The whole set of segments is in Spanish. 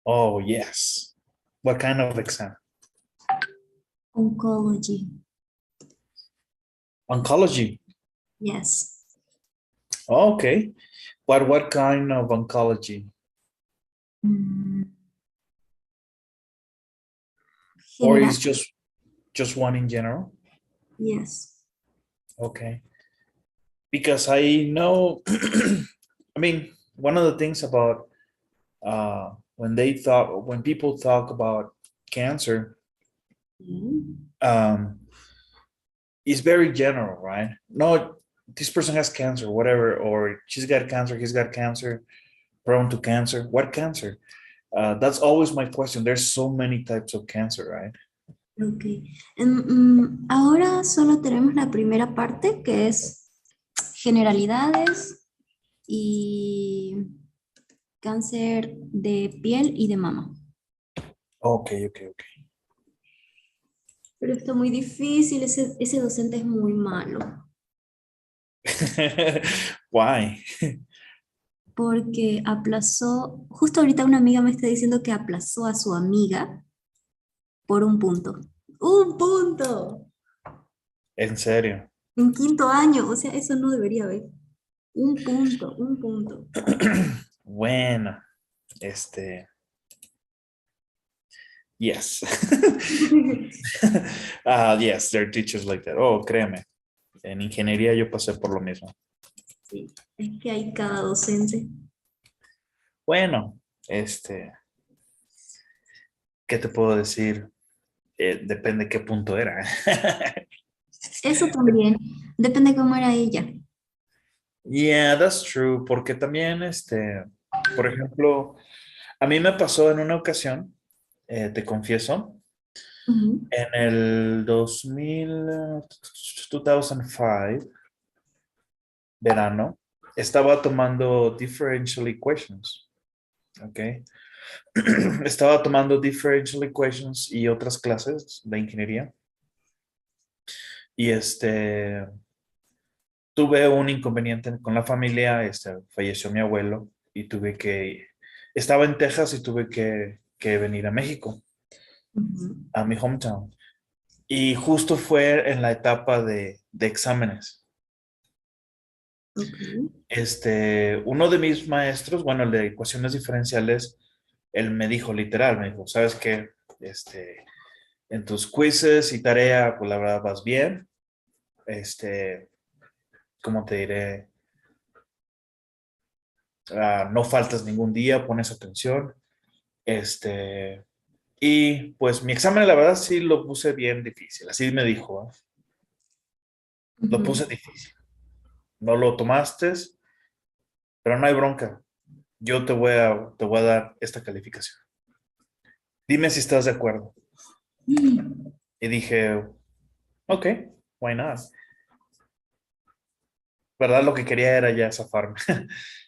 Oh, yes. What kind of exam? Oncology. Oncology. Yes. Oh, okay. What kind of oncology? Mm, Or general. is just one in general? Yes. Okay. Because I know, I mean, one of the things about when people talk about cancer, Mm. um, it's very general, right? No, this person has cancer, whatever, or she's got cancer, he's got cancer, prone to cancer. What cancer? That's always my question. There's so many types of cancer, right? Ok. Ahora solo tenemos la primera parte que es generalidades y cáncer de piel y de mama. Ok, ok, ok. Pero está muy difícil, ese docente es muy malo, Why? porque aplazó, justo ahorita una amiga me está diciendo que aplazó a su amiga por un punto. ¡Un punto! En serio. En quinto año, o sea, eso no debería haber. Un punto, un punto. Bueno, este, yes. Yes, there are teachers like that. Oh, créeme. En ingeniería yo pasé por lo mismo. Sí, es que hay cada docente. Bueno, ¿qué te puedo decir? Depende qué punto era. Eso también, depende cómo era ella. Yeah, that's true, porque también, por ejemplo, a mí me pasó en una ocasión, te confieso, Ujú. en el 2005, verano, estaba tomando differential equations, ¿ok? Estaba tomando differential equations y otras clases de ingeniería y tuve un inconveniente con la familia, falleció mi abuelo y estaba en Texas y tuve que venir a México, Ujú. a mi hometown. Y justo fue en la etapa de exámenes. Ok. Uno de mis maestros, bueno, el de ecuaciones diferenciales, él me dijo literal, me dijo, ¿sabes qué? En tus quizzes y tarea, pues la verdad vas bien. ¿Cómo te diré? No faltas ningún día, pones atención. Y pues mi examen, la verdad, sí lo puse bien difícil. Así me dijo, ¿eh? Lo Ujú. puse difícil. No lo tomaste, pero no hay bronca. Yo te voy a dar esta calificación. Dime si estás de acuerdo. Mm. Y dije, ok, why not? ¿Verdad? Lo que quería era ya zafarme.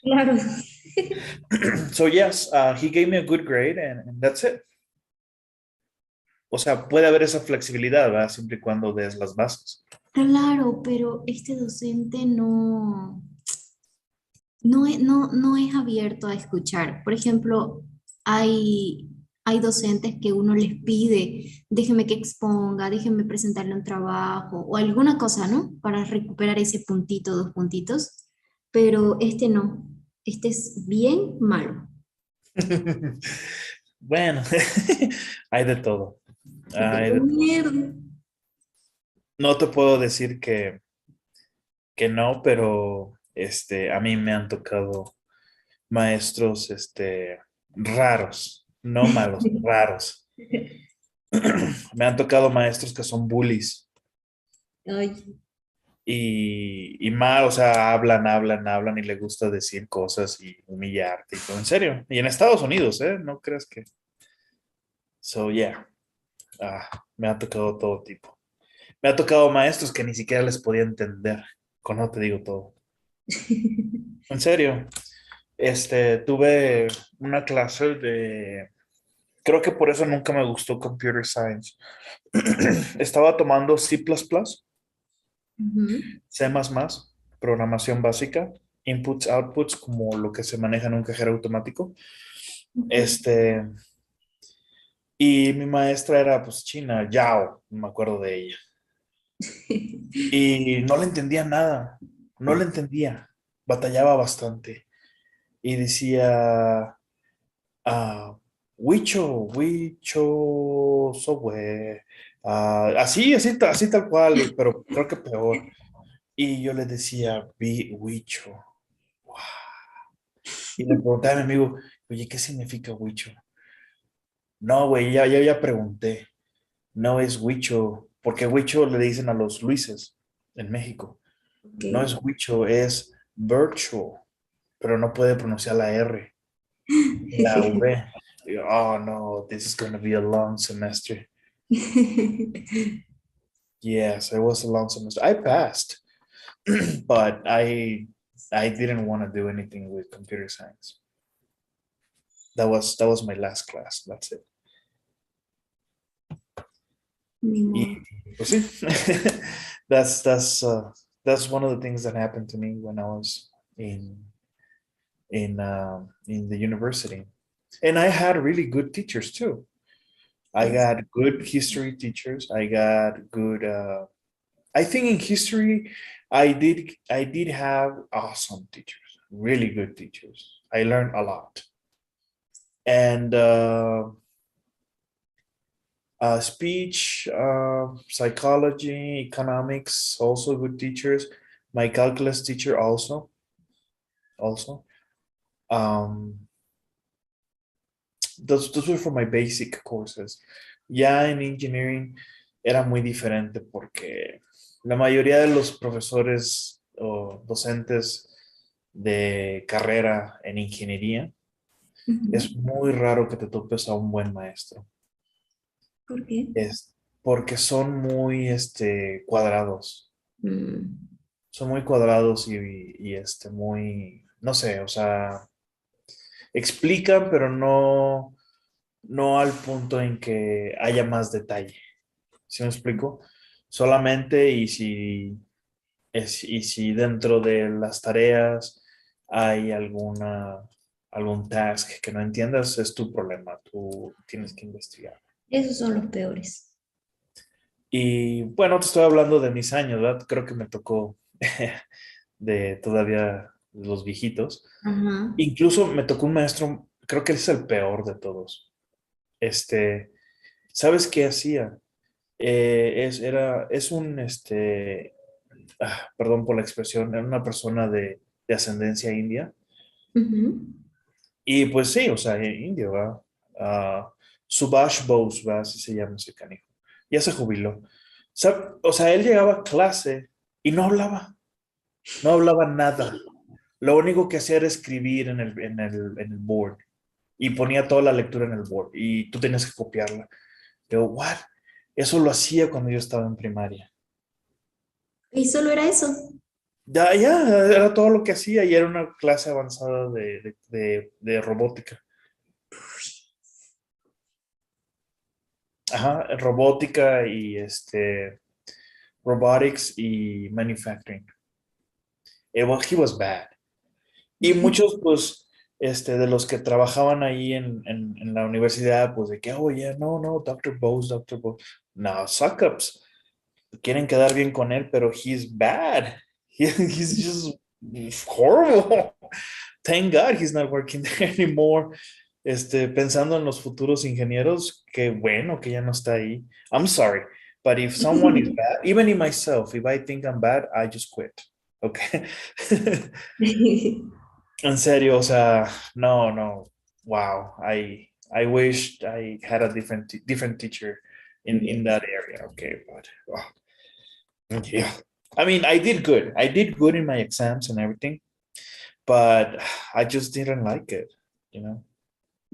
Claro. So yes, he gave me a good grade and that's it. O sea, puede haber esa flexibilidad, ¿verdad? Siempre y cuando des las bases. Claro, pero este docente no es abierto a escuchar. Por ejemplo, hay docentes que uno les pide, déjeme que exponga, déjeme presentarle un trabajo o alguna cosa, ¿no? Para recuperar ese puntito, dos puntitos, pero este no. Este es bien malo. Bueno, hay de todo. Y Hay tengo de todo. miedo. No te puedo decir que no, pero a mí me han tocado maestros raros, no malos, raros. Me han tocado maestros que son bullies Ay, y mal, o sea, hablan y le gusta decir cosas y humillarte y todo, en serio. Y en Estados Unidos, ¿eh? No creas que. So, yeah, me ha tocado todo tipo. Me ha tocado maestros que ni siquiera les podía entender, con no te digo todo. En serio, tuve una clase creo que por eso nunca me gustó Computer Science. Estaba tomando C++, ujú. C++, programación básica, inputs, outputs, como lo que se maneja en un cajero automático. Ujú. Este, y mi maestra era pues china, Yao, no me acuerdo de ella. Y no le entendía nada, no le entendía, batallaba bastante. Y decía, ah, Huicho, Sohue, así tal cual, pero creo que peor. Y yo le decía, Huicho. Wow. Y le preguntaba a mi amigo, oye, ¿qué significa Huicho? No, güey, ya pregunté. No es Huicho, porque Huicho le dicen a los Luises en México. Ok. No es Huicho, es virtual, pero no puede pronunciar la R, la V. Y yo, oh no, this is going to be a long semester. Yes, it was a long semester. I passed, but I didn't want to do anything with computer science. That was my last class. That's it. Ni Y modo. pues sí, that's one of the things that happened to me when I was in the university, and I had really good teachers too. I Yes. got good history teachers. I got good. I think in history, I did have awesome teachers, really good teachers. I learned a lot, and speech, psychology, economics, also good teachers. My calculus teacher also. Um, those were for my basic courses. Ya en engineering era muy diferente porque la mayoría de los profesores o docentes de carrera en ingeniería Ujú. es muy raro que te topes a un buen maestro. ¿Por qué? Es porque son muy cuadrados. Mm, Son muy cuadrados y muy, no sé, o sea, explican, pero no al punto en que haya más detalle. ¿Sí me explico? Solamente y si dentro de las tareas hay algún task que no entiendas, es tu problema, tú tienes que investigar. esos son los peores. Y bueno, te estoy hablando de mis años, ¿verdad? Creo que me tocó de todavía los viejitos. Ajá. Incluso me tocó un maestro, creo que él es el peor de todos. Este, ¿Sabes qué hacía? Es un, perdón por la expresión, era una persona de ascendencia india. Ujú. Y pues sí, o sea, indio, ¿va? Subhash Bose, ¿va? Así se llama ese canijo. Ya se jubiló. O sea, él llegaba a clase y no hablaba nada. Lo único que hacía era escribir en el board y ponía toda la lectura en el board y tú tenías que copiarla. Yo, ¿what? Eso lo hacía cuando yo estaba en primaria. Y solo era eso. Ya, era todo lo que hacía y era una clase avanzada de robótica. Ajá, robótica y robotics y manufacturing. Well, he was bad. Y muchos, pues, de los que trabajaban ahí en la universidad, pues de que, oh, yeah, no, Doctor Bose, Doctor Bose. No, suck ups. Quieren quedar bien con él, pero he's bad. He's just horrible. Thank God he's not working there anymore. Pensando en los futuros ingenieros, qué bueno que ya no está ahí. I'm sorry, but if someone is bad, even in myself, if I think I'm bad, I just quit. Okay. En serio, o sea, no. Wow. I wished I had a different teacher in Yes. that area. Okay, but yeah. I mean, I did good. I did good in my exams and everything, but I just didn't like it, you know.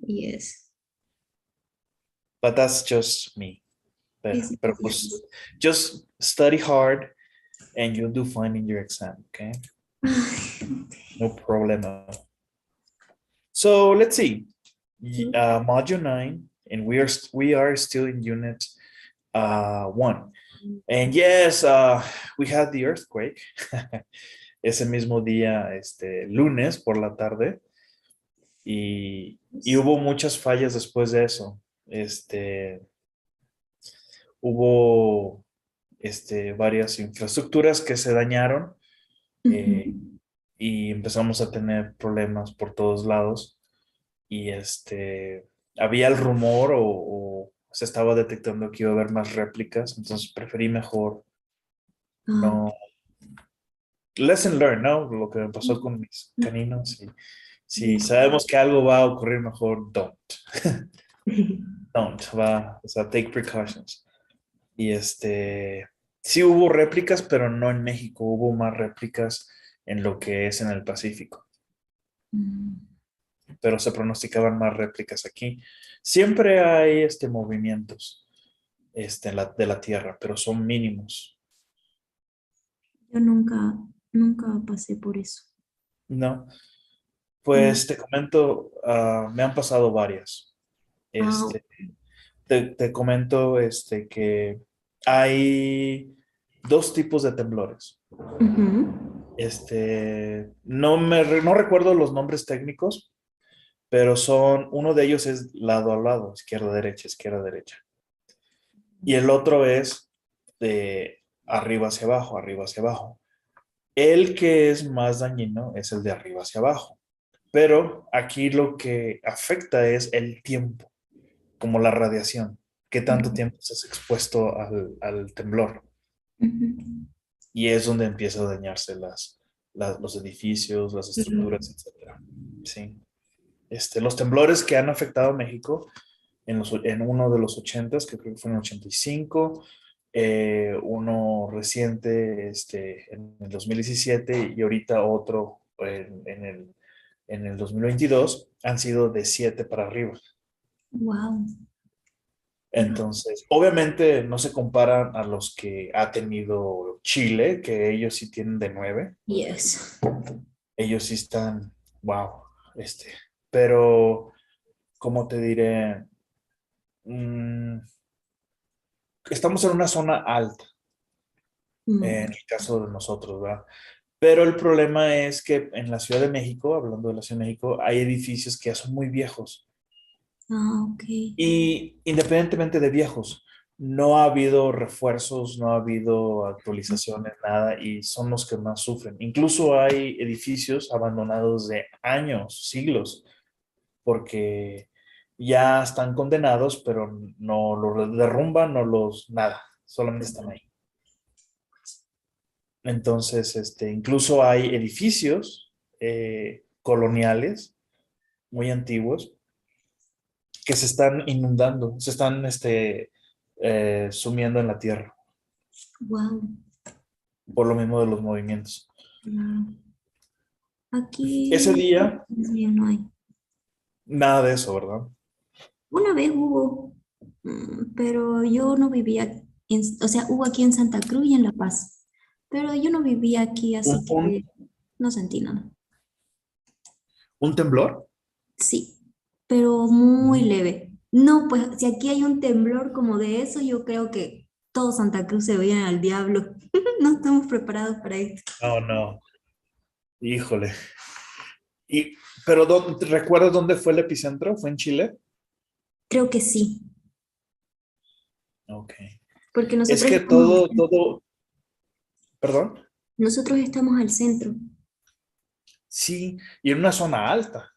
Yes. But that's just me. Es Pero pues, just study hard and you'll do fine in your exam, okay? No problema. So let's see. Module 9, and we are still in unit 1. And yes, we had the earthquake. Ese mismo día, lunes por la tarde. Y hubo muchas fallas después de eso. Hubo varias infraestructuras que se dañaron, Ujú. eh, y empezamos a tener problemas por todos lados. Y había el rumor o se estaba detectando que iba a haber más réplicas, entonces preferí mejor Ah, no. Lesson learned, ¿no? Lo que me pasó con mis caninos. Y si ya. sabemos que algo va a ocurrir, mejor don't. Don't, o sea, take precautions. Y sí hubo réplicas, pero no en México, hubo más réplicas en lo que es en el Pacífico, Mm. pero se pronosticaban más réplicas aquí. Siempre hay movimientos de la Tierra, pero son mínimos, Yo nunca pasé por eso. ¿no? No. Pues te comento, me han pasado varias. Ah, Este, te comento que hay dos tipos de temblores. ujú, No recuerdo los nombres técnicos, pero uno de ellos es lado a lado, izquierda, derecha. Y el otro es de arriba hacia abajo, arriba hacia abajo. El que es más dañino es el de arriba hacia abajo. Pero aquí lo que afecta es el tiempo, como la radiación. ¿Qué tanto tiempo estás expuesto al temblor? ujú. Y es donde empieza a dañarse los edificios, las Pero, estructuras, etcétera. Sí. Los temblores que han afectado a México en uno de los 80, que creo que fue en el 85, uno reciente en el 2017 y ahorita otro en el 2022, han sido de 7 para arriba. wow. Entonces, obviamente no se comparan a los que ha tenido Chile, que ellos sí tienen de 9. Yes. Ellos sí están, wow, este, pero, ¿cómo te diré? Mm, estamos en una zona alta, en Mm. el caso de nosotros, ¿verdad? Pero el problema es que en la Ciudad de México, hablando de la Ciudad de México, hay edificios que ya son muy viejos. Ah, ok. Y independientemente de viejos, no ha habido refuerzos, no ha habido actualizaciones, nada, y son los que más sufren. Incluso hay edificios abandonados de años, siglos, porque ya están condenados, pero no los derrumban, no los, nada, solamente están ahí. Entonces, incluso hay edificios coloniales muy antiguos que se están inundando, se están sumiendo en la tierra Wow. por lo mismo de los movimientos. Claro. Aquí Ese día, ya no hay. nada de eso, ¿verdad? Una vez hubo, pero yo no vivía o sea, hubo aquí en Santa Cruz y en La Paz, pero yo no vivía aquí, Un, así un, que no sentí nada. un temblor. Sí, pero muy Mm. leve. No, pues si aquí hay un temblor como de eso, yo creo que todo Santa Cruz se veía al diablo. No estamos preparados para esto. Oh, no, híjole. Y, pero ¿recuerdas dónde fue el epicentro? ¿Fue en Chile? Creo que sí, Ok. porque Es nosotros que estamos al centro. perdón, Nosotros estamos al centro. sí, y en una zona alta,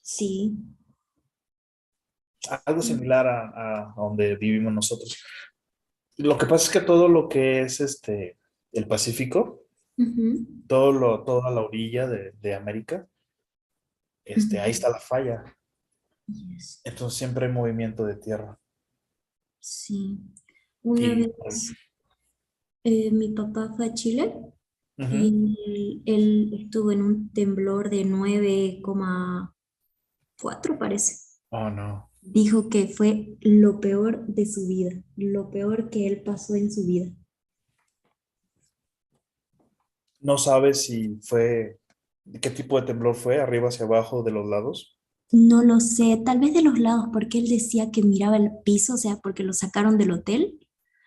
Sí. algo similar a donde vivimos nosotros. Lo que pasa es que todo lo que es el Pacífico, Ujú, toda la orilla de América, ahí ujú. está la falla. Yes. Entonces siempre hay movimiento de tierra. Sí. Una Y vez mi papá fue a Chile ujú. y él estuvo en un temblor de 9,4 parece. Oh, no. Dijo que fue lo peor de su vida, lo peor que él pasó en su vida. No sabes si fue, qué tipo de temblor fue, arriba hacia abajo, de los lados. No lo sé, tal vez de los lados, porque él decía que miraba el piso, o sea, porque lo sacaron del hotel,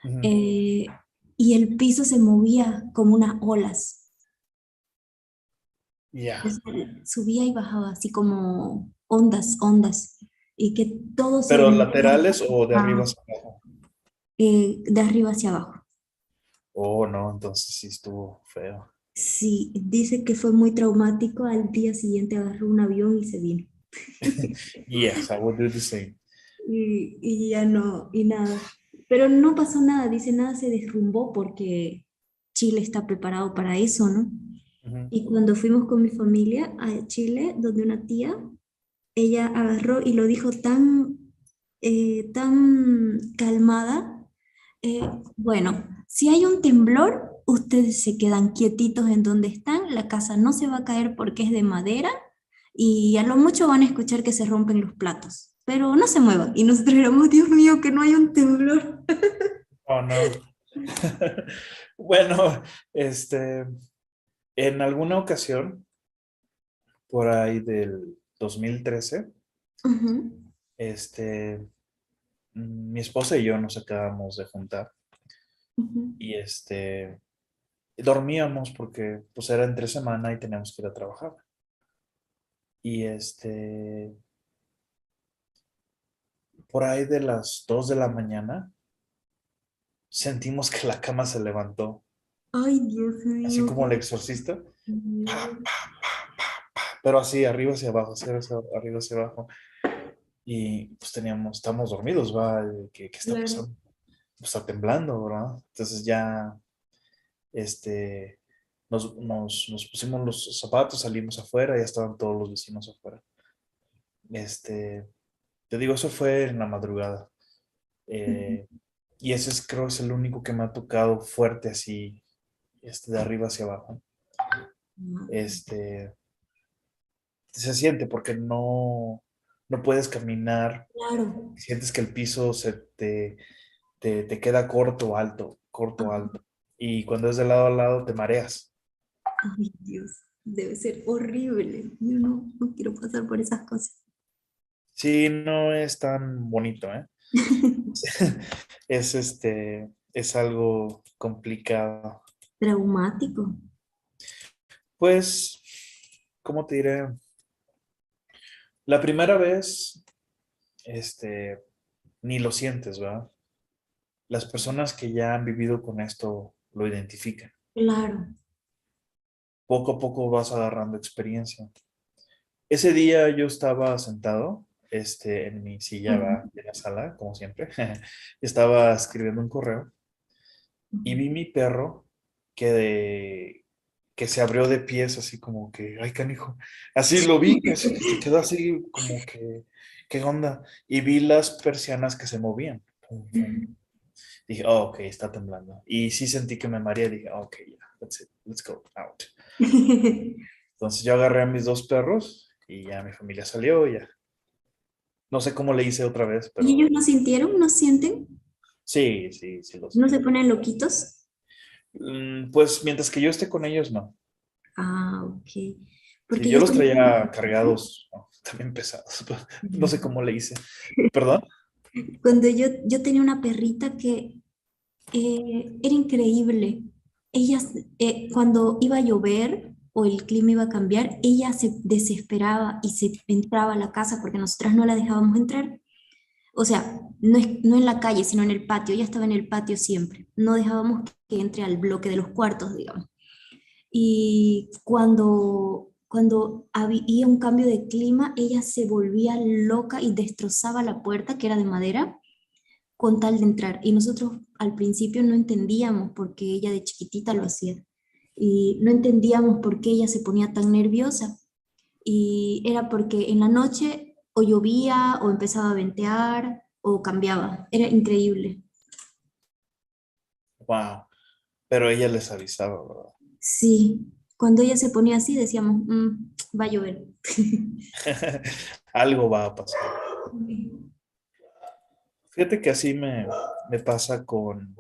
Ujú. eh, y el piso se movía como unas olas. Ya. O sea, subía y bajaba, así como, ondas, ondas, y que todo se ¿Pero movía laterales o de arriba hacia abajo? de arriba hacia abajo. Oh, no, entonces sí estuvo feo. Sí, dice que fue muy traumático. Al día siguiente agarró un avión y se vino. Yes, I would do the same. Y ya no, y nada. Pero no pasó nada, dice, nada se derrumbó porque Chile está preparado para eso, ¿no? Ujú. Y cuando fuimos con mi familia a Chile, donde una tía, ella agarró y lo dijo tan calmada. Bueno, si hay un temblor, ustedes se quedan quietitos en donde están, la casa no se va a caer porque es de madera y a lo mucho van a escuchar que se rompen los platos, pero no se muevan. Y nosotros éramos, Dios mío, que no hay un temblor. Oh, no. Bueno, este, en alguna ocasión, por ahí del 2013, Ujú, este, mi esposa y yo nos acabamos de juntar ujú. y dormíamos porque pues era entre semana y teníamos que ir a trabajar. Y por ahí de las 2 de la mañana, sentimos que la cama se levantó, Ay, Dios así mío, como el qué exorcista, miedo. pero así arriba hacia abajo, así arriba hacia abajo. Y pues estamos dormidos, ¿va? ¿Qué está Claro. pasando? Pues está temblando, ¿verdad? Entonces ya, nos pusimos los zapatos, salimos afuera, ya estaban todos los vecinos afuera. Este, Te digo, eso fue en la madrugada. Ujú. Eh, y ese creo es el único que me ha tocado fuerte así, de arriba hacia abajo. Este, Se siente porque no puedes caminar, Claro. sientes que el piso te queda corto, Ajá. alto. Y cuando es de lado a lado te mareas. Ay, Dios, debe ser horrible. Yo no quiero pasar por esas cosas. Sí, no es tan bonito, ¿eh? Es algo complicado. Traumático. Pues, ¿cómo te diré? La primera vez, ni lo sientes, ¿verdad? Las personas que ya han vivido con esto lo identifican. Claro. Poco a poco vas agarrando experiencia. Ese día yo estaba sentado, en mi silla Ujú, ¿va? De la sala, como siempre. Estaba escribiendo un correo y ujú. vi mi perro que se abrió de pies, así como que, ay, canijo. Así lo vi, así que se quedó así como que, ¿qué onda? Y vi las persianas que se movían. Pum, pum. Ujú. Dije, oh, ok, está temblando. Y sí sentí que me mareé. Dije, oh, ok, ya, that's it, let's go out. Entonces yo agarré a mis dos perros y ya mi familia salió, ya. No sé cómo le hice otra vez, ¿Y ellos pero no sintieron, no sienten? sí, sí, sí lo ¿No se sentí. ponen loquitos? Pues mientras que yo esté con ellos, no. Ah, ok. Sí, Porque yo yo los tenía, traía cargados, no, también pesados. No sé cómo le hice. ¿Perdón? cuando yo tenía una perrita que era increíble. Ella, cuando iba a llover o el clima iba a cambiar, ella se desesperaba y se entraba a la casa porque nosotras no la dejábamos entrar. O sea, no en la calle, sino en el patio. Ella estaba en el patio siempre. No dejábamos que entre al bloque de los cuartos, digamos. Y cuando había un cambio de clima, ella se volvía loca y destrozaba la puerta, que era de madera, con tal de entrar. Y nosotros al principio no entendíamos por qué ella de chiquitita lo hacía. Y no entendíamos por qué ella se ponía tan nerviosa. Y era porque en la noche o llovía o empezaba a ventear o cambiaba. Era increíble. Wow. Pero ella les avisaba, ¿verdad? Sí, cuando ella se ponía así decíamos, va a llover." Algo va a pasar. Fíjate que así me pasa con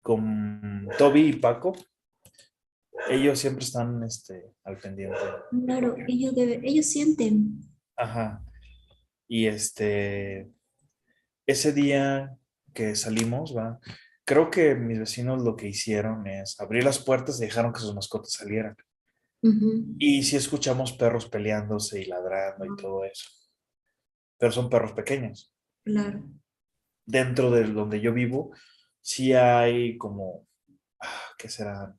con Toby y Paco. Ellos siempre están al pendiente de Claro, cualquier. ellos sienten. Ajá. Y ese día que salimos, va, creo que mis vecinos lo que hicieron es abrir las puertas y dejaron que sus mascotas salieran. Ujú, Y sí escuchamos perros peleándose y ladrando y todo eso. Pero son perros pequeños. claro. Dentro de donde yo vivo, sí hay como, ¿qué será?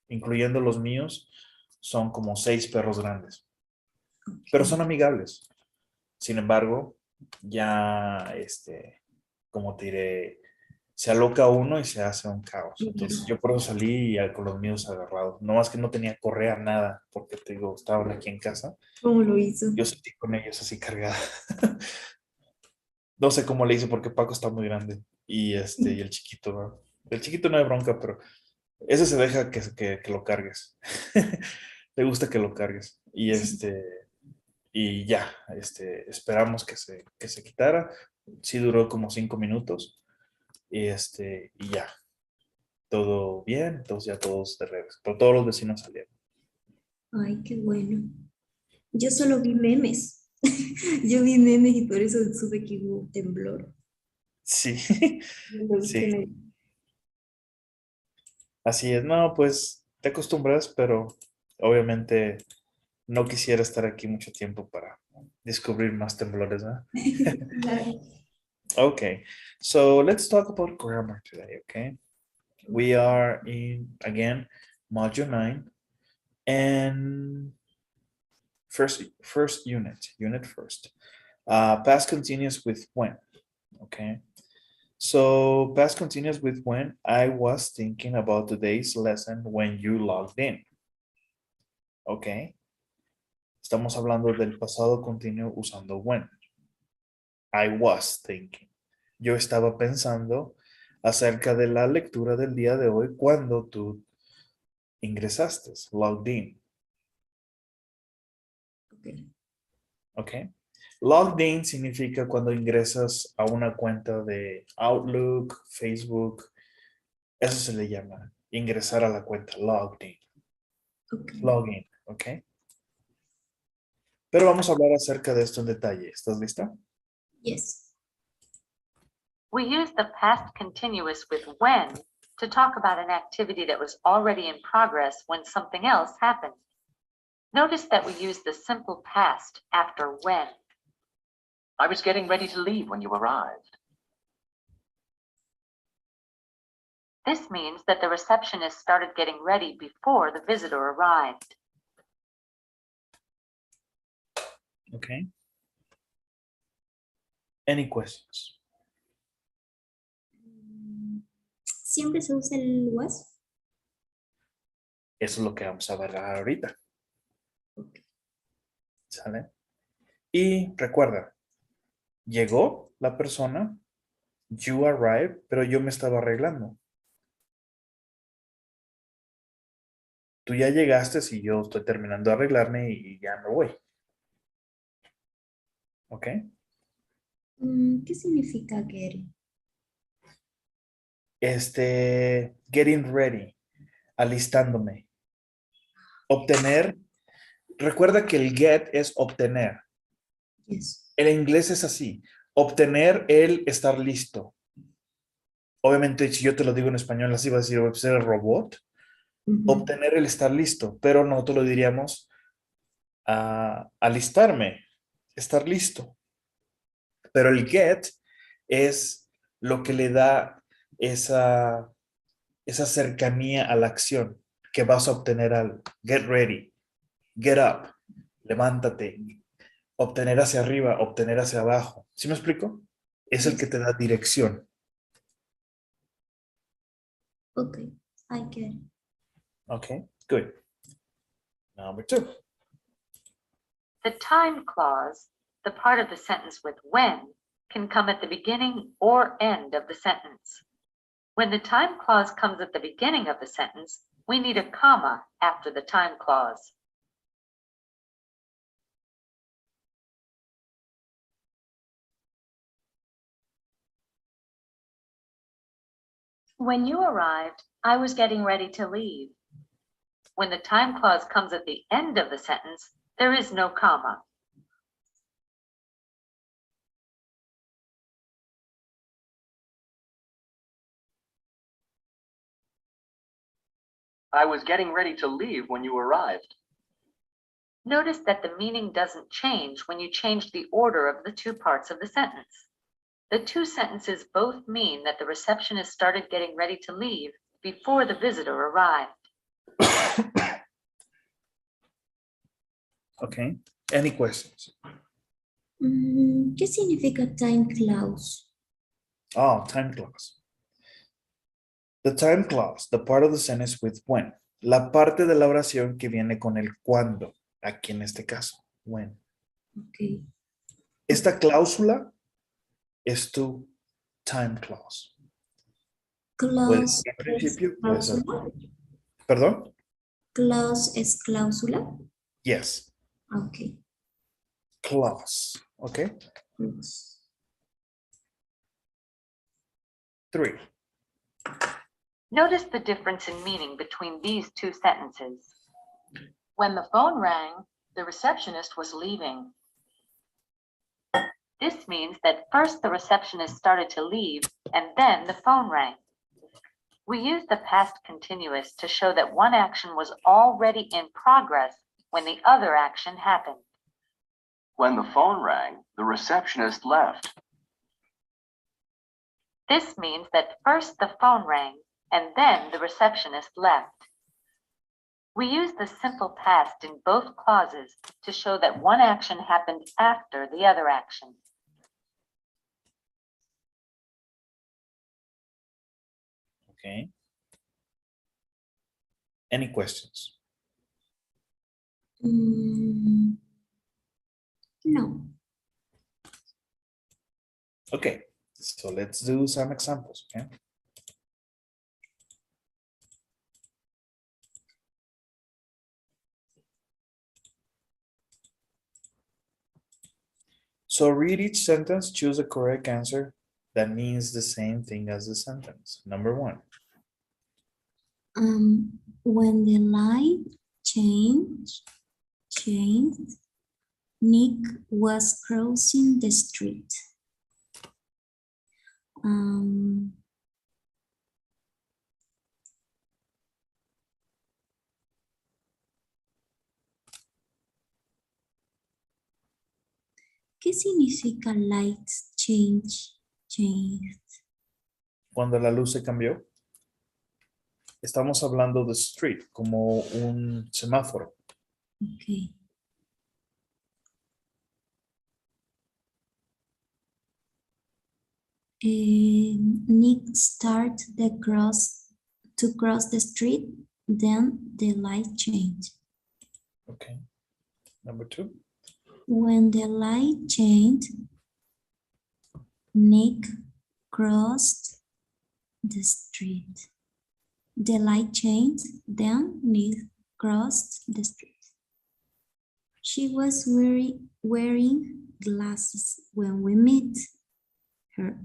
Incluyendo los míos, son como 6 perros grandes. Pero son Ok. amigables. Sin embargo, ya, como te diré, se aloca uno y se hace un caos. Entonces yo Claro. por eso salí con los míos agarrados. No más que no tenía correa, nada, porque te digo, estaban aquí en casa. ¿Cómo lo hizo? Yo sentí con ellos así cargada. No sé cómo le hice porque Paco está muy grande y el chiquito, ¿no? El chiquito no hay bronca, pero ese se deja que lo cargues. Le gusta que lo cargues. Sí. Y ya, esperamos que se quitara. Sí duró como 5 minutos y ya, todo bien, entonces ya todos de regreso. Pero todos los vecinos salieron. Ay, qué bueno. Yo Sí, solo vi memes. Yo vi memes y por eso supe que hubo temblor. sí, Lo vi sí, que me... así es. No, pues te acostumbras, pero obviamente no quisiera estar aquí mucho tiempo para descubrir más temblores, ¿no? Claro. Okay, so let's talk about grammar today, okay? We are in, again, module 9, and first unit first. Past continuous with when, okay? So past continuous with when, I was thinking about today's lesson when you logged in, okay? Estamos hablando del pasado continuo usando when. I was thinking. Yo estaba pensando acerca de la lectura del día de hoy cuando tú ingresaste, logged in, Ok. ¿ok? Logged in significa cuando ingresas a una cuenta de Outlook, Facebook, eso se le llama ingresar a la cuenta, logged in, Ok. login, ¿ok? Pero vamos a hablar acerca de esto en detalle. ¿Estás lista? Yes. We use the past continuous with when to talk about an activity that was already in progress when something else happened. Notice that we use the simple past after when. I was getting ready to leave when you arrived. This means that the receptionist started getting ready before the visitor arrived. Okay. Any questions? ¿Siempre se usa el was? Eso es lo que vamos a ver ahorita. Ok. ¿Sale? Y recuerda, llegó la persona, you arrived, pero yo me estaba arreglando. Tú ya llegaste y yo estoy terminando de arreglarme y ya me voy. ¿Ok? ¿Qué significa get? Getting ready, alistándome. Obtener, recuerda que el get es obtener. Yes. El inglés es así, obtener el estar listo. Obviamente, si yo te lo digo en español, así va a decir, voy a ser el robot. Ujú. Obtener el estar listo, pero nosotros lo diríamos alistarme, estar listo. Pero el get es lo que le da esa cercanía a la acción que vas a obtener al get ready, get up, levántate, obtener hacia arriba, obtener hacia abajo. ¿Sí me explico? Es el que Yes. te da dirección. Ok. I get it. Okay, good. Number 2. The time clause, the part of the sentence with when, can come at the beginning or end of the sentence. When the time clause comes at the beginning of the sentence, we need a comma after the time clause. When you arrived, I was getting ready to leave. When the time clause comes at the end of the sentence, there is no comma. I was getting ready to leave when you arrived. Notice that the meaning doesn't change when you change the order of the two parts of the sentence. The two sentences both mean that the receptionist started getting ready to leave before the visitor arrived. Okay. Any questions? ¿Qué significa time clause? Oh, time clause. The time clause, the part of the sentence with when. La parte de la oración que viene con el cuando. Aquí en este caso, when. Okay. Esta cláusula es tu time clause. Puede Clause ser al es principio, puede ser. cláusula. ¿Perdón? Clause es cláusula. Yes. Okay. Clause. Okay. Clause. 3. Notice the difference in meaning between these two sentences. When the phone rang, the receptionist was leaving. This means that first the receptionist started to leave and then the phone rang. We use the past continuous to show that one action was already in progress when the other action happened. When the phone rang, the receptionist left. This means that first the phone rang and then the receptionist left. We use the simple past in both clauses to show that one action happened after the other action. Okay. Any questions? No. Okay. So let's do some examples. Okay. So read each sentence, choose a correct answer that means the same thing as the sentence. Number 1. When the light changed, Nick was crossing the street. ¿Qué significa light change? Cuando la luz se cambió, estamos hablando de street como un semáforo. Okay. Nick started to cross the street, then the light changed. Okay. Number 2. When the light changed, Nick crossed the street. The light changed, then Nick crossed the street. She was wearing glasses when we met her.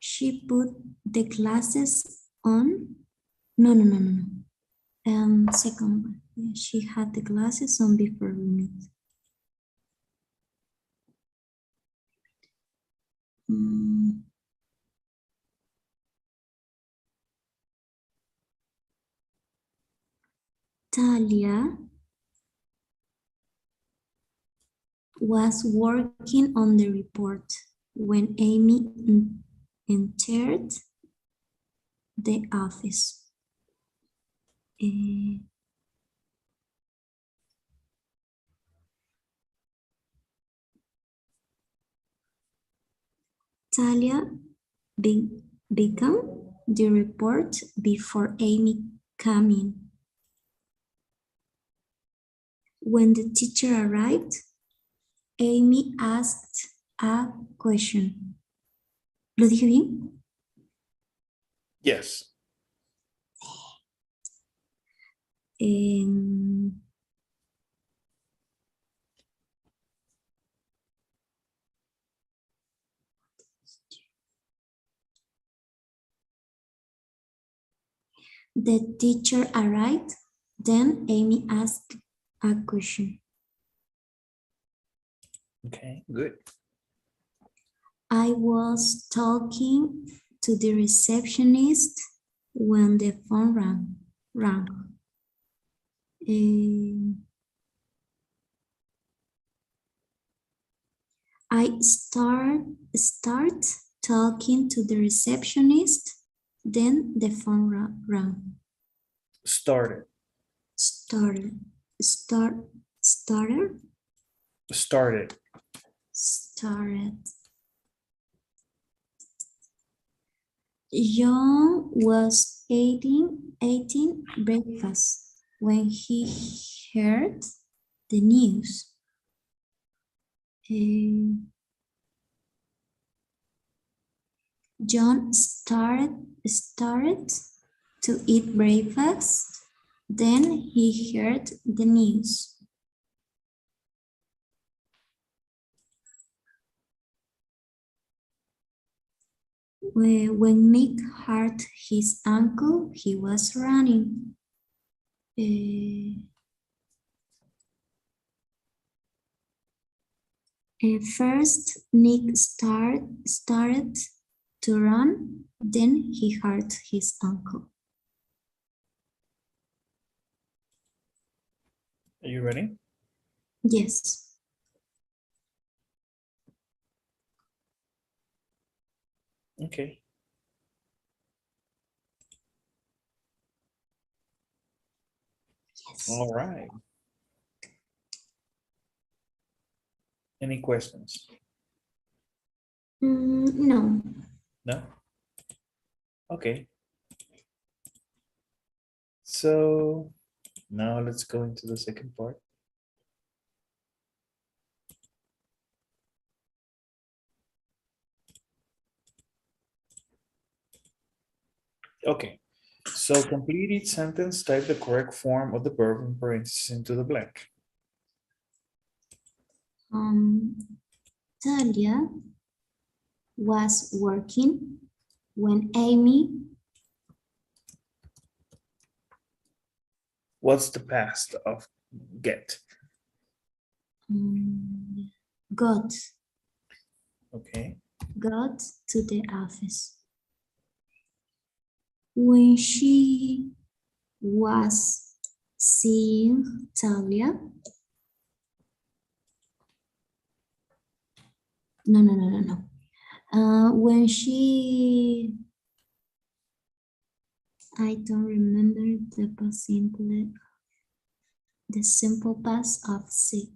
She put the glasses on. No. Second one. Yeah, she had the glasses on before we met. Talia was working on the report when Amy entered the office. Talia began the report before Amy came in. When the teacher arrived, Amy asked a question. ¿Lo dije bien? Yes. The teacher arrived. Then Amy asked a question. Okay, good. I was talking to the receptionist when the phone rang. I start talking to the receptionist, then the phone rang. Started. Started. John was eating breakfast when he heard the news. John started to eat breakfast, then he heard the news. When Nick hurt his ankle, he was running. First, Nick started to run, then he hurt his ankle. Are you ready? Yes. Okay. Yes. All right. Any questions? No. No? Okay. So now let's go into the second part. Okay. So complete each sentence, type the correct form of the verb in parentheses into the blank. Talia was working when Amy. What's the past of get? Got Okay. to the office. When she was seeing Talia. No. When she, I don't remember the past simple, the simple past of see.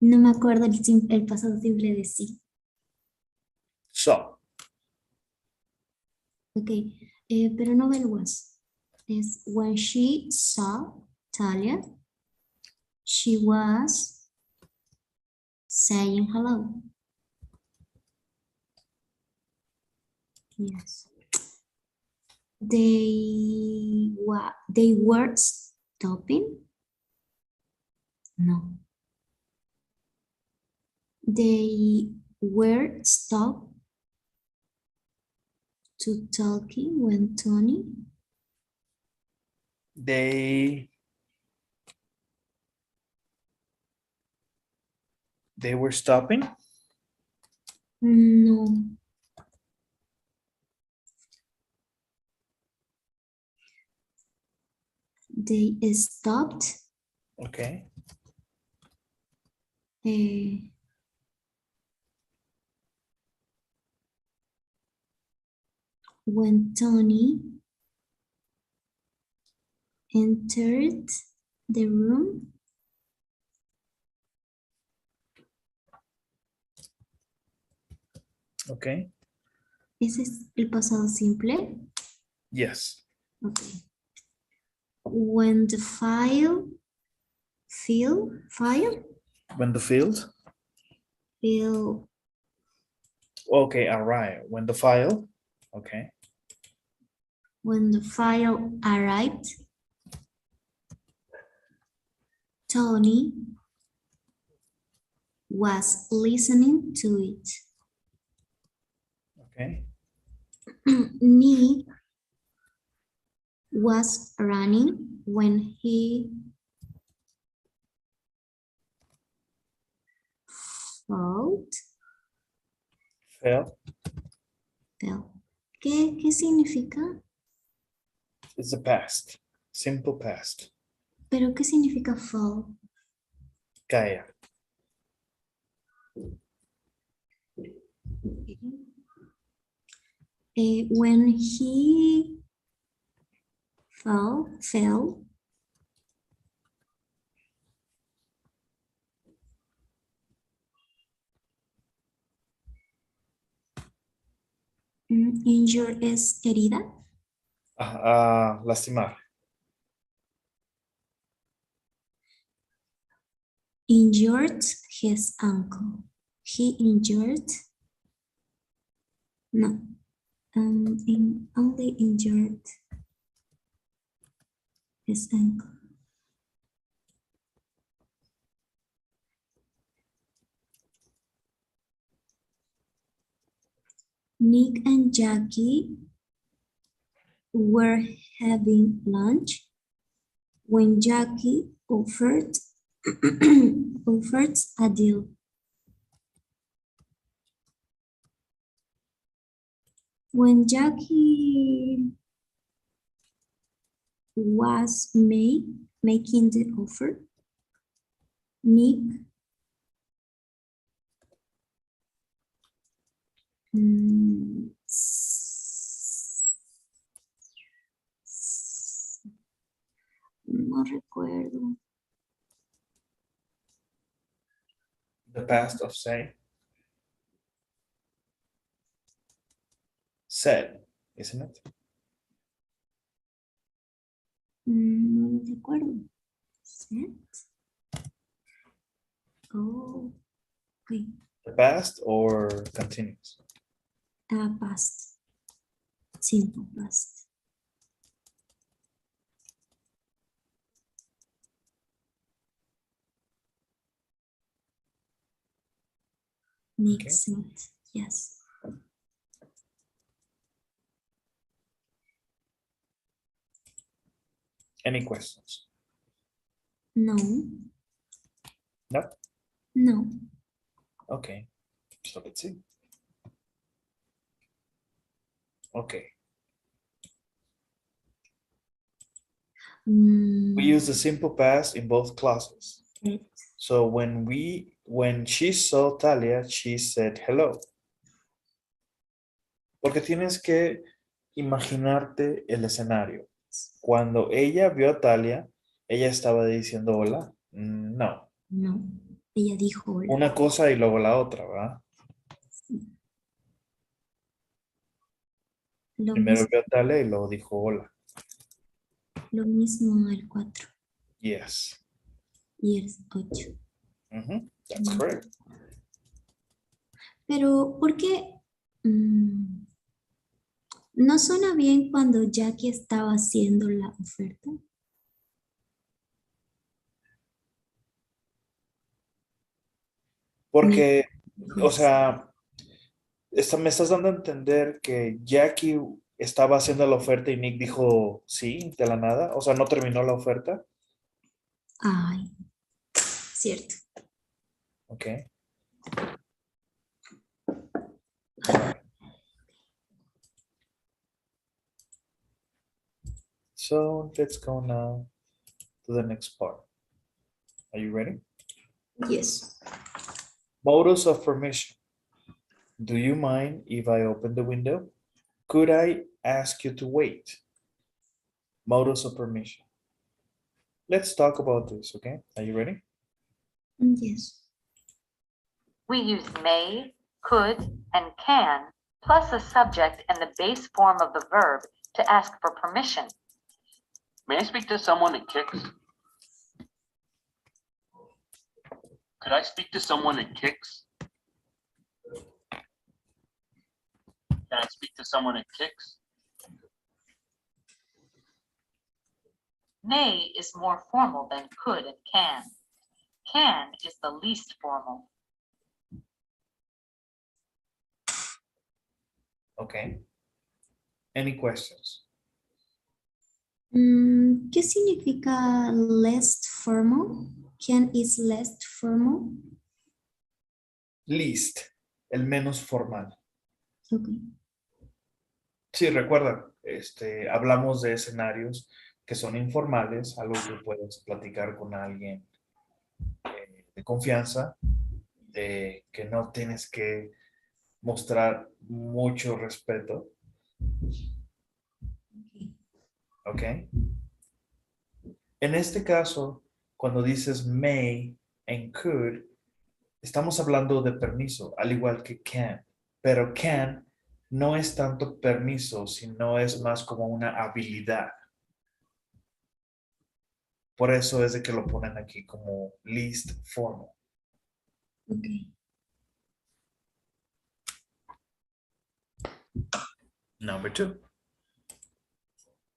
No me acuerdo el pasado simple de sí. So. Okay, pero no el was. Es when she saw Talia, she was saying hello. Yes. They were stopping. No. They were stopped to talking when Tony. They were stopping. No. They stopped. Okay. When Tony entered the room. Okay. ¿Ese es el pasado simple? Yes. Okay. When the file. When the field. Okay, all right. When the file. Okay. When the file arrived, Tony was listening to it. Okay. Nick was running when he fell. Fell. Fell. ¿Qué significa? It's the past. Simple past. ¿Pero qué significa fall? Caer. When he fell, injured es herida. Lastimar. Injured his ankle. He injured. No. Only injured his ankle. Nick and Jackie were having lunch when Jackie offered a deal. When Jackie was making the offer, Nick no recuerdo. The past of say. Said, isn't it? No lo recuerdo. Set. Oh, okay. The past or continuous? Past. Simple past. Nick Okay. said, yes. Any questions? No. No? No. Okay. So let's see. Okay. We use the simple past in both clauses. Said. So when she saw Talia, she said hello. Porque tienes que imaginarte el escenario. Cuando ella vio a Talia, ella estaba diciendo hola. No. No. Ella dijo hola. Una cosa y luego la otra, ¿verdad? Sí. Lo Primero mismo, vio a Talia y luego dijo hola. lo mismo el 4 Yes. y el 8. That's correct. Pero, ¿por qué? ¿No suena bien cuando Jackie estaba haciendo la oferta? Porque, Dijo o eso. sea, me estás dando a entender que Jackie estaba haciendo la oferta y Nick dijo sí, de la nada. O sea, no terminó la oferta. Ay, cierto. Ok. Alright. So let's go now to the next part. Are you ready? Yes. Modus of permission. Do you mind if I open the window? Could I ask you to wait? Modus of permission. Let's talk about this, okay? Are you ready? Yes. We use may, could, and can, plus a subject and the base form of the verb to ask for permission. May I speak to someone at Kicks? Could I speak to someone at Kicks? Can I speak to someone at Kicks? May is more formal than could and can. Can is the least formal. Okay. Any questions? ¿Qué significa less formal? Can is less formal? Least, el menos formal. Ok. Sí, recuerda, hablamos de escenarios que son informales, algo que puedes platicar con alguien de confianza, que no tienes que mostrar mucho respeto, ¿ok? En este caso, cuando dices may and could, estamos hablando de permiso, al igual que can, pero can no es tanto permiso, sino es más como una habilidad. Por eso es de que lo ponen aquí como least formal. Ok. Number 2.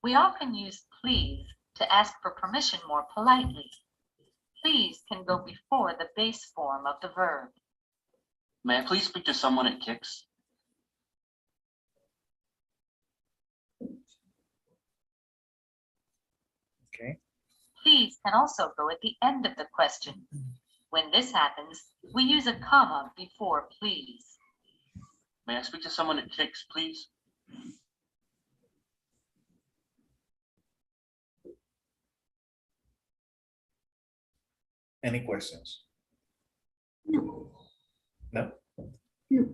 We often use please to ask for permission more politely. Please can go before the base form of the verb. May I please speak to someone at Kix? Okay. Please can also go at the end of the question. When this happens, we use a comma before please. May I speak to someone at Kix, please? Any questions? No. No? No.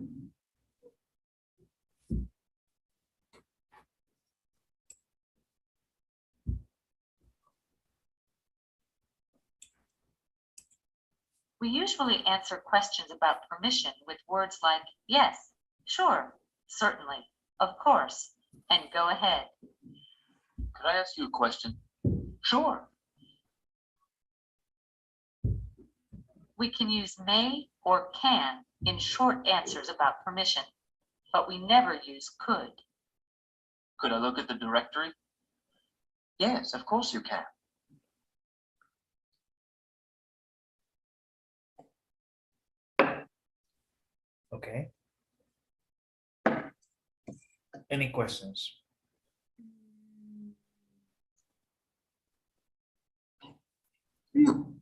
We usually answer questions about permission with words like yes, sure, certainly, of course, and go ahead. Could I ask you a question? Sure. We can use may or can in short answers about permission, but we never use could. Could I look at the directory? Yes, of course you can. Okay. Any questions? No.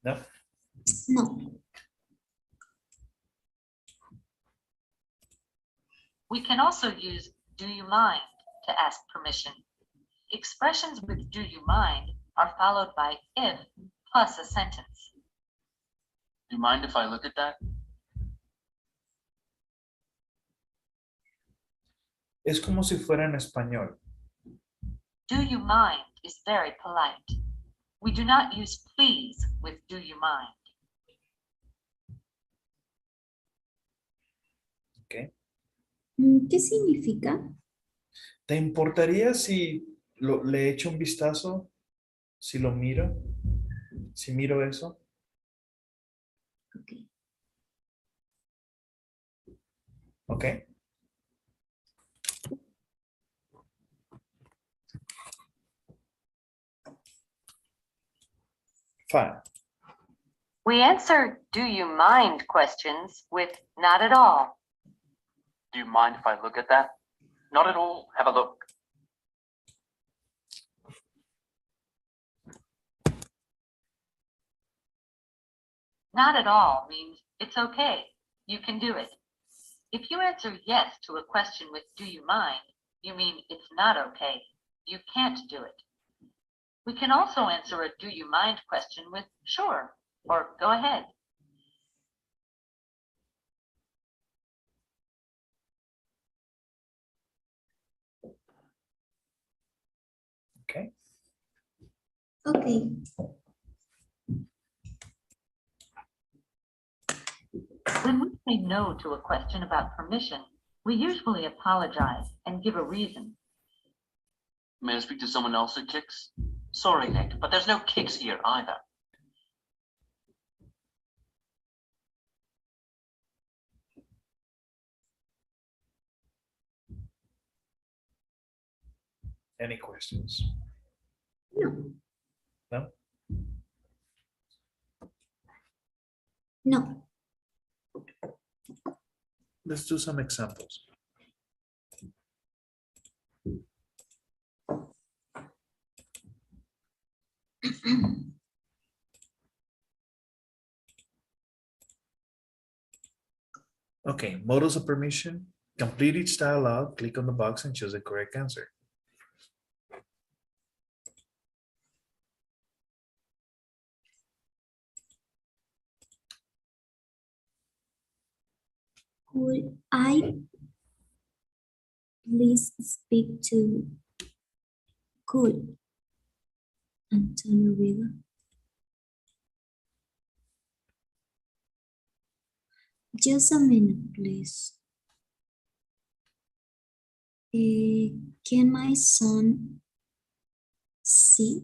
No? No. We can also use do you mind to ask permission. Expressions with do you mind are followed by if plus a sentence. Do you mind if I look at that? Es como si fuera en español. Do you mind is very polite. We do not use please with do you mind. Okay. ¿Qué significa? ¿Te importaría si le echo un vistazo? Si lo miro? Si miro eso? Ok. Okay. Fine. We answer do you mind questions with not at all. Do you mind if I look at that? Not at all. Have a look. Not at all means it's okay, you can do it. If you answer yes to a question with do you mind, you mean it's not okay, you can't do it. We can also answer a do you mind question with sure or go ahead. Okay. Ok. When we say no to a question about permission, we usually apologize and give a reason. May I speak to someone else at Kix? Sorry, Nick, but there's no Kix here either. Any questions? No. No? No. Let's do some examples. Okay, models of permission. Complete each dialogue, click on the box and choose the correct answer. Could I please speak to could Antonio Vega? Just a minute, please. Can my son see?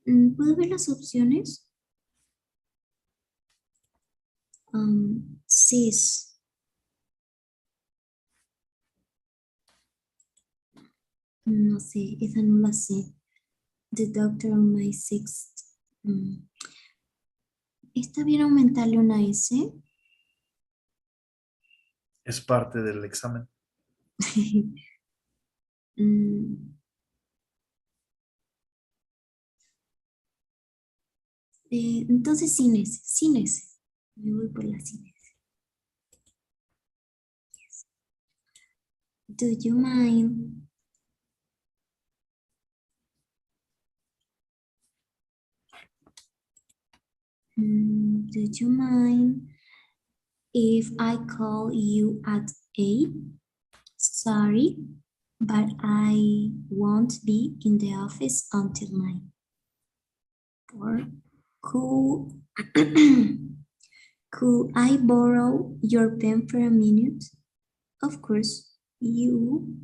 ¿Puedo ver las opciones? Sis. No sé, esa no la sé. The doctor on my sixth. ¿Está bien aumentarle una S? Es parte del examen. Mm, entonces sin S, sin S. Me voy por la sin S. Do you mind? Do you mind if I call you at 8? Sorry, but I won't be in the office until 9. Or could, could I borrow your pen for a minute? Of course, you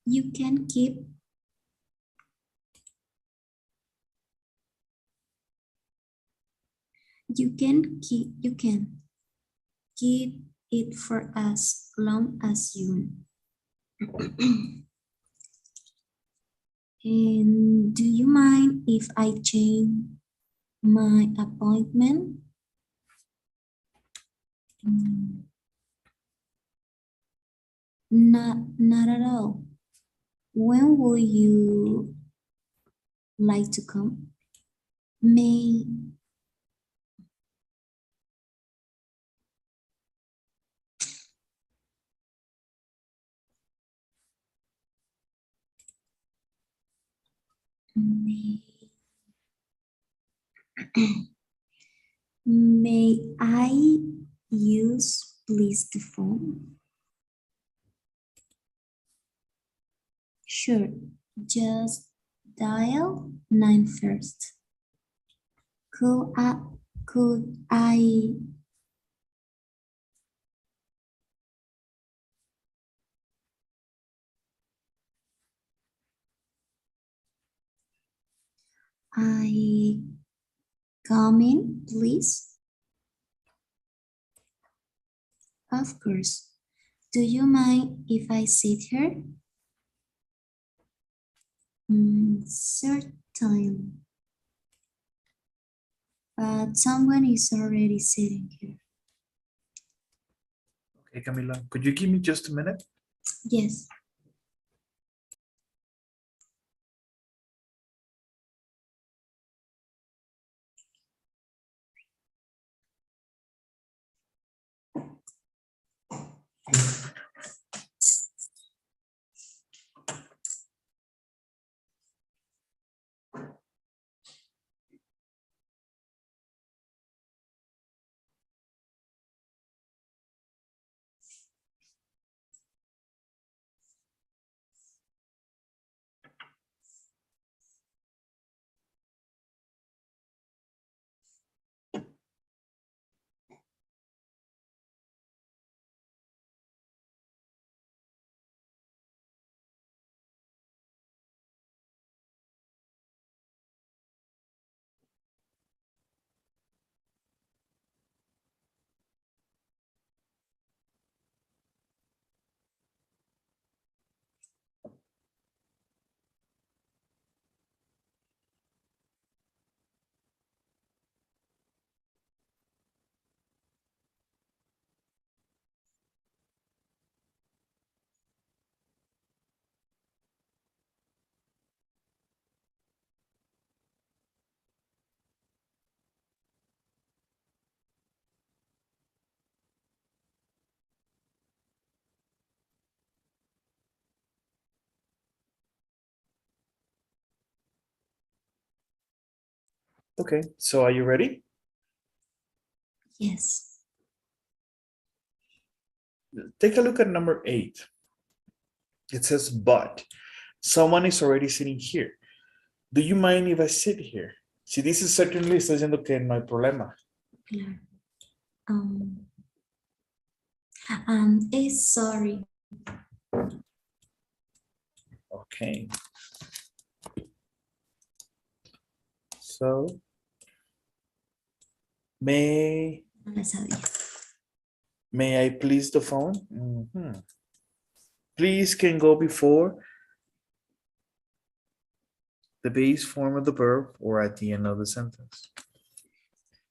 you can keep you can keep it for as long as you and do you mind if I change my appointment? Not at all. When will you like to come? May may may I use please the phone? Sure, just dial 9 first. Could I come in, please? Of course. Do you mind if I sit here? Certainly. But someone is already sitting here. Okay, Camila, could you give me just a minute? Yes. Okay, so are you ready? Yes. Take a look at number 8. It says, but someone is already sitting here. Do you mind if I sit here? Si dice certainly, está diciendo que no hay problema. Claro. Sorry. Okay. So, may No la sabía. I please the phone? Mhm. Please can go before the base form of the verb or at the end of the sentence.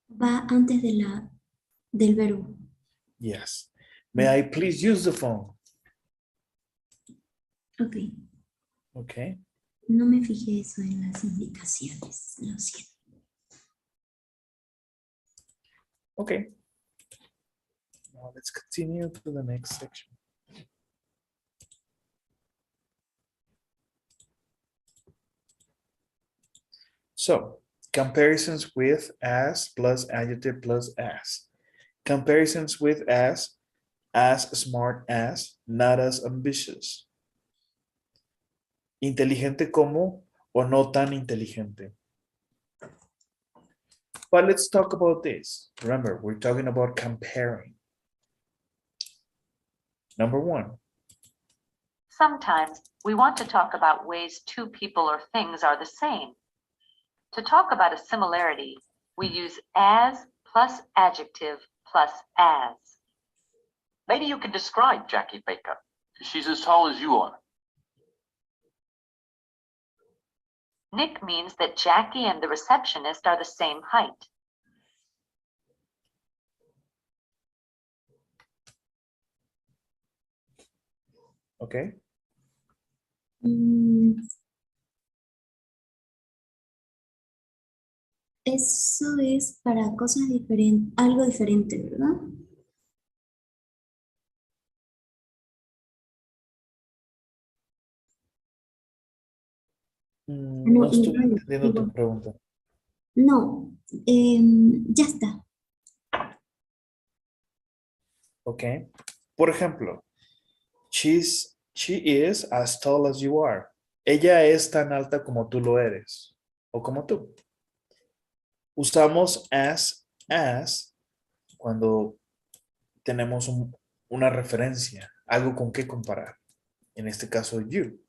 Va antes del verbo. Yes. May I please use the phone? Ok. Okay. No me fijé eso en las indicaciones. Lo siento. Okay. Now let's continue to the next section. So, comparisons with as plus adjective plus as. Comparisons with as smart as, not as ambitious. Inteligente como o no tan inteligente. But let's talk about this. Remember, we're talking about comparing. Number 1. Sometimes we want to talk about ways two people or things are the same. To talk about a similarity, we use as plus adjective plus as. Maybe you can describe Jackie Baker. She's as tall as you are. Nick means that Jackie and the receptionist are the same height. Okay. Eso es para cosas diferentes, algo diferente, ¿verdad? No estoy entendiendo tu igual. pregunta. No, ya está. Okay. Por ejemplo, she is as tall as you are. Ella es tan alta como tú lo eres. O como tú. Usamos as cuando tenemos una referencia, algo con qué comparar. En este caso, you.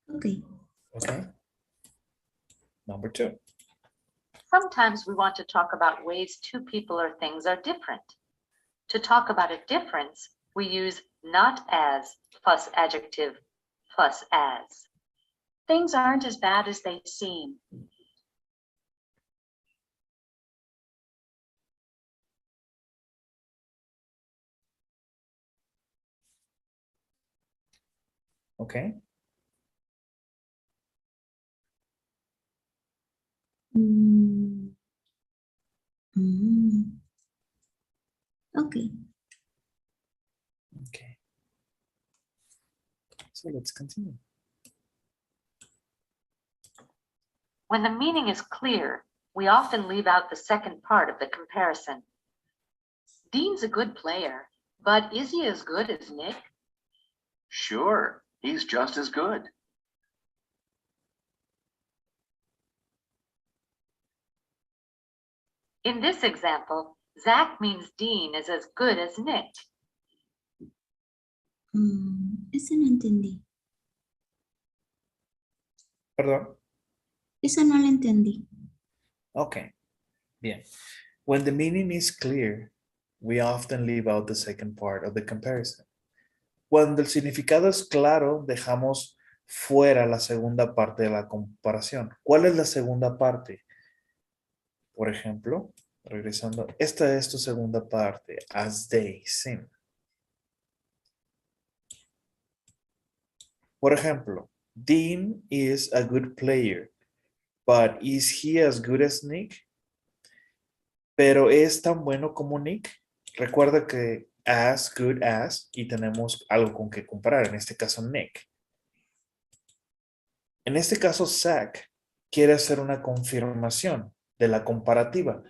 Ok. Okay. Number 2. Sometimes we want to talk about ways two people or things are different. To talk about a difference, we use not as plus adjective plus as. Things aren't as bad as they seem. Okay. Ok. Okay. So let's continue. When the meaning is clear, we often leave out the second part of the comparison. Dean's a good player, but is he as good as Nick? Sure, he's just as good. In this example, Zach means Dean is as good as Nick. Eso no entendí. Perdón. Eso no lo entendí. Okay. Bien. When the meaning is clear, we often leave out the second part of the comparison. Cuando el significado es claro, dejamos fuera la segunda parte de la comparación. ¿Cuál es la segunda parte? Por ejemplo, regresando, esta es tu segunda parte, as they seem. Por ejemplo, Dean is a good player, but is he as good as Nick? Pero es tan bueno como Nick. Recuerda que as, good as, y tenemos algo con que comparar, en este caso Nick. En este caso Zach, quiere hacer una confirmación de la comparativa,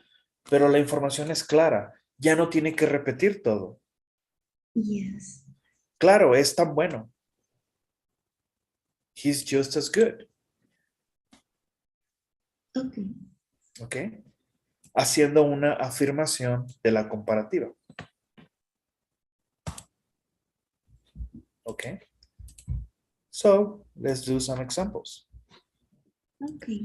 pero la información es clara. Ya no tiene que repetir todo. Yes. Claro, es tan bueno. He's just as good. Okay. ¿Ok? Haciendo una afirmación de la comparativa. ¿Ok? So, let's do some examples. Okay.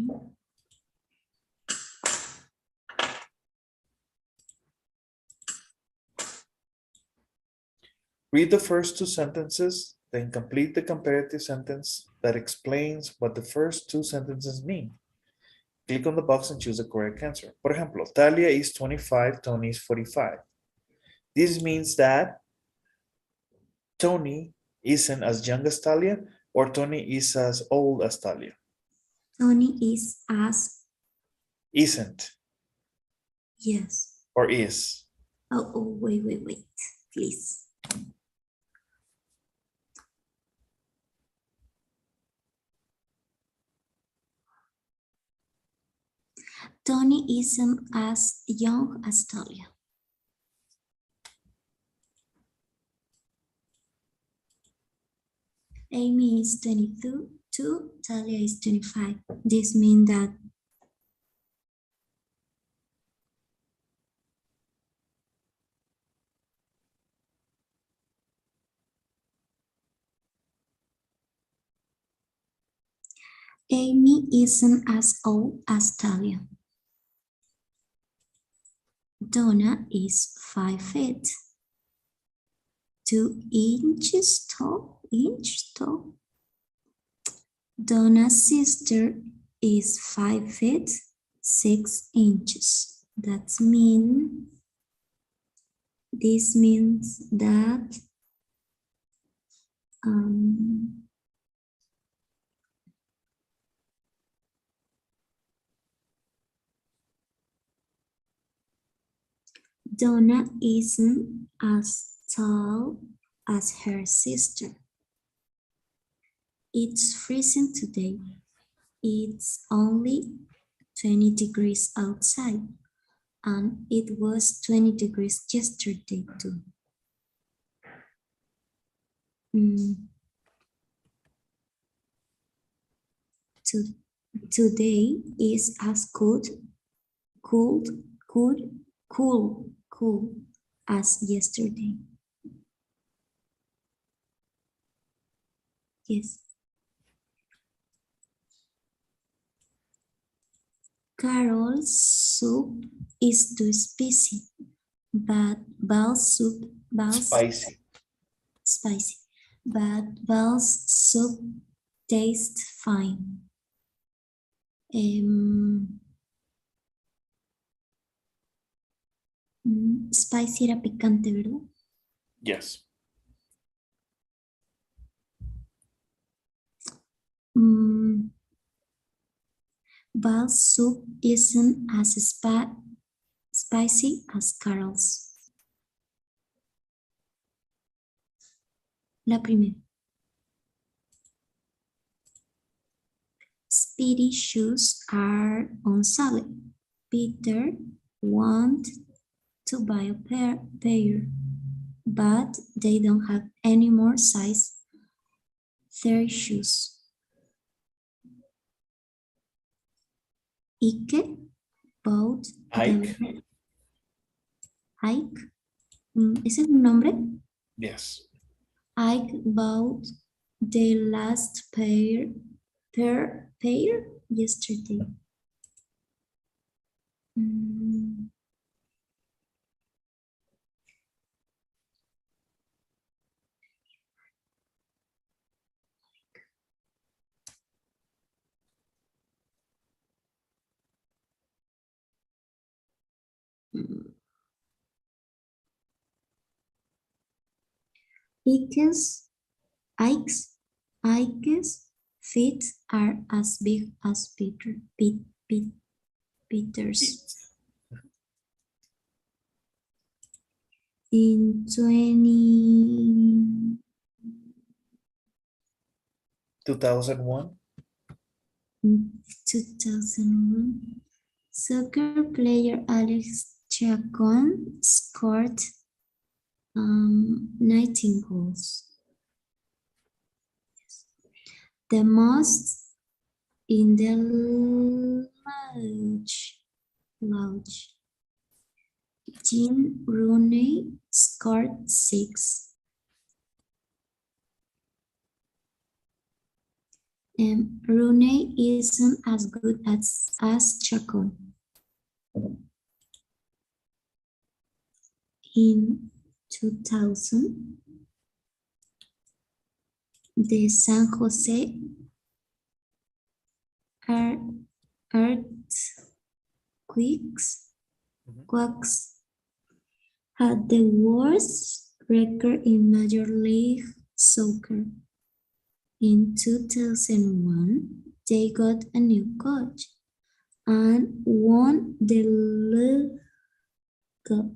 Read the first two sentences, then complete the comparative sentence that explains what the first two sentences mean. Click on the box and choose the correct answer. Por ejemplo, Talia is 25, Tony is 45. This means that Tony isn't as young as Talia, or Tony is as old as Talia. Tony is as, Isn't, yes. or is. Oh, wait, please. Tony isn't as young as Talia. Amy is 22, Talia is 25. This means that Amy isn't as old as Talia. Donna is 5 feet, 2 inches tall. Donna's sister is 5 feet, 6 inches. This means that Donna isn't as tall as her sister. It's freezing today. It's only 20 degrees outside, and it was 20 degrees yesterday too. Today is as cool as yesterday. Yes. Carol's soup is too spicy, but Val's soup spicy. But Val's soup tastes fine. Spicy era picante, ¿verdad? Yes. Val's soup isn't as spicy as Carol's. La primera. Speedy's shoes are on sale. Peter wants to buy a pair, but they don't have any more size 30 shoes. Ike bought Ike. ¿Ese es un nombre? Yes. Ike bought the last pair yesterday. Ike's feet are as big as Peter's. In 2001. In 2001, soccer player Alex Chacon scored 19 goals. The most in the lodge. Jean Rooney scored 6. Rooney isn't as good as Chacon. In 2000, the San Jose Earthquakes had the worst record in Major League Soccer. In 2001, they got a new coach and won the League Cup.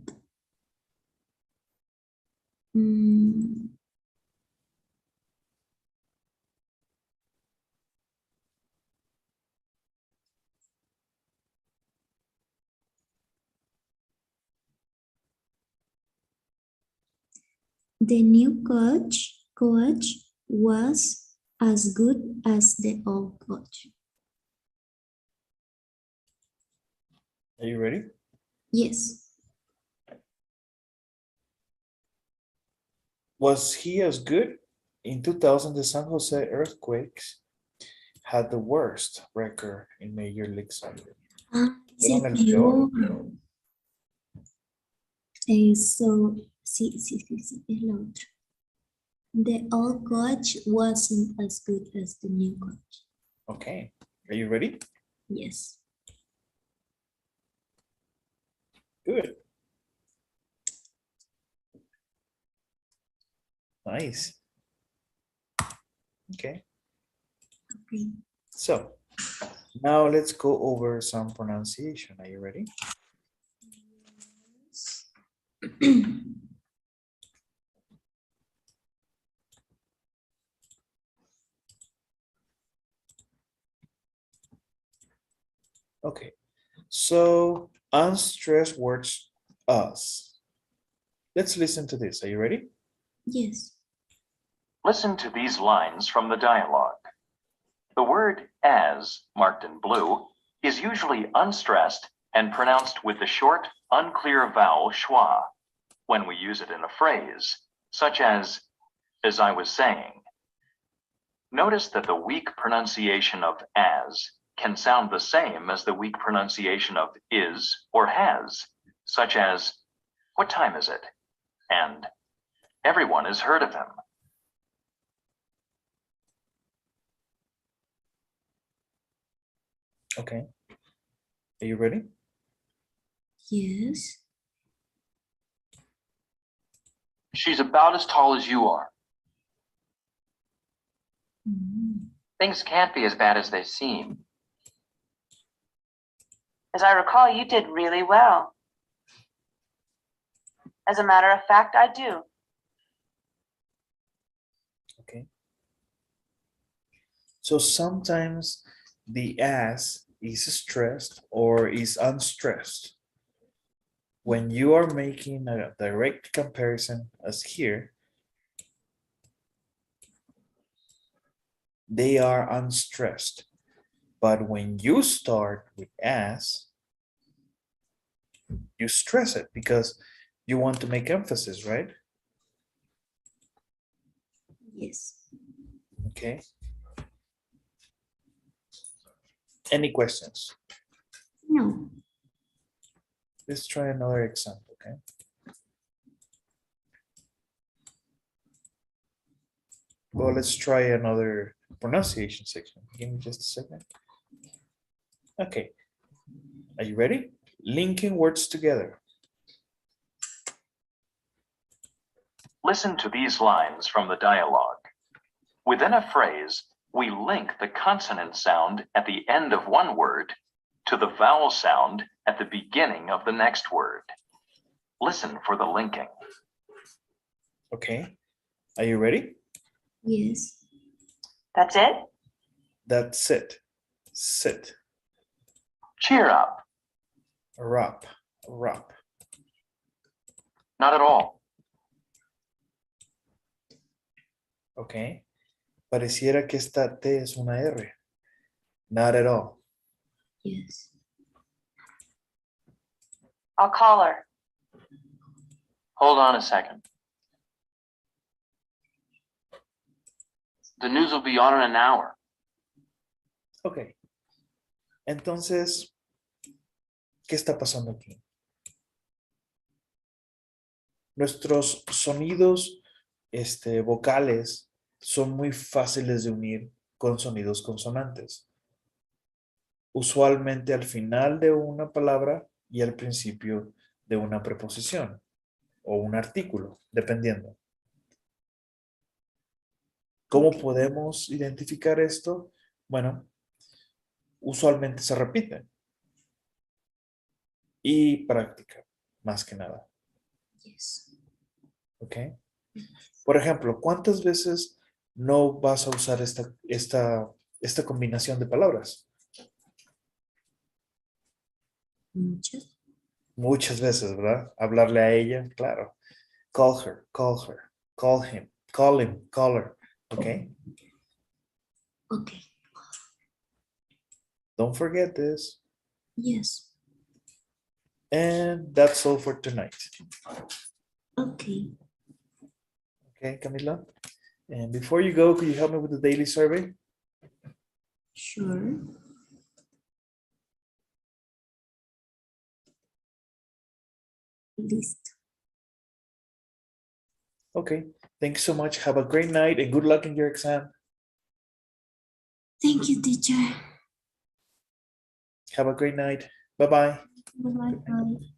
The new coach was as good as the old coach. Are you ready? Yes. Was he as good? In 2000, the San Jose Earthquakes had the worst record in Major League Soccer. Es el Eran el peor. peor. Sí, es la otra. The old coach wasn't as good as the new coach. Okay. Are you ready? Yes. Good. Nice. Okay. Okay. So now let's go over some pronunciation. Are you ready? Okay. So unstressed words us. Let's listen to this. Are you ready? Yes. Listen to these lines from the dialogue. The word as, marked in blue, is usually unstressed and pronounced with the short, unclear vowel schwa when we use it in a phrase, such as I was saying. Notice that the weak pronunciation of as can sound the same as the weak pronunciation of is or has, such as, what time is it? And everyone has heard of him. Okay. Are you ready? Yes. She's about as tall as you are. Things can't be as bad as they seem. As I recall, you did really well. As a matter of fact, I do. Okay. So sometimes the as is stressed or is unstressed. When you are making a direct comparison as here, they are unstressed. But when you start with as, you stress it because you want to make emphasis, right? Yes. Okay. Any questions? No. Let's try another example, okay? Well, let's try another pronunciation section. Give me just a second. Okay. Are you ready? Linking words together. Listen to these lines from the dialogue. Within a phrase, we link the consonant sound at the end of one word to the vowel sound at the beginning of the next word. Listen for the linking. Okay. Are you ready? Yes. That's it? That's it. Sit. Cheer up. Rap. Rap. Not at all. Ok. Pareciera que esta T es una R. Not at all. Yes. I'll call her. Hold on a second. The news will be on in an hour. Ok. Entonces, ¿qué está pasando aquí? Nuestros sonidos vocales son muy fáciles de unir con sonidos consonantes. Usualmente al final de una palabra y al principio de una preposición o un artículo, dependiendo. ¿Cómo podemos identificar esto? Bueno, usualmente se repiten. Y práctica, más que nada. Yes. ¿Ok? Por ejemplo, ¿cuántas veces no vas a usar esta combinación de palabras? Muchas. Muchas veces, ¿verdad? Hablarle a ella, claro. Call her, call him, call her. ¿Ok? Okay. Don't forget this. Yes. And that's all for tonight. Okay. Okay, Camila? And before you go, could you help me with the daily survey? Sure. Listo. Okay, thanks so much. Have a great night and good luck in your exam. Thank you, teacher. Have a great night. Bye-bye. Bye-bye.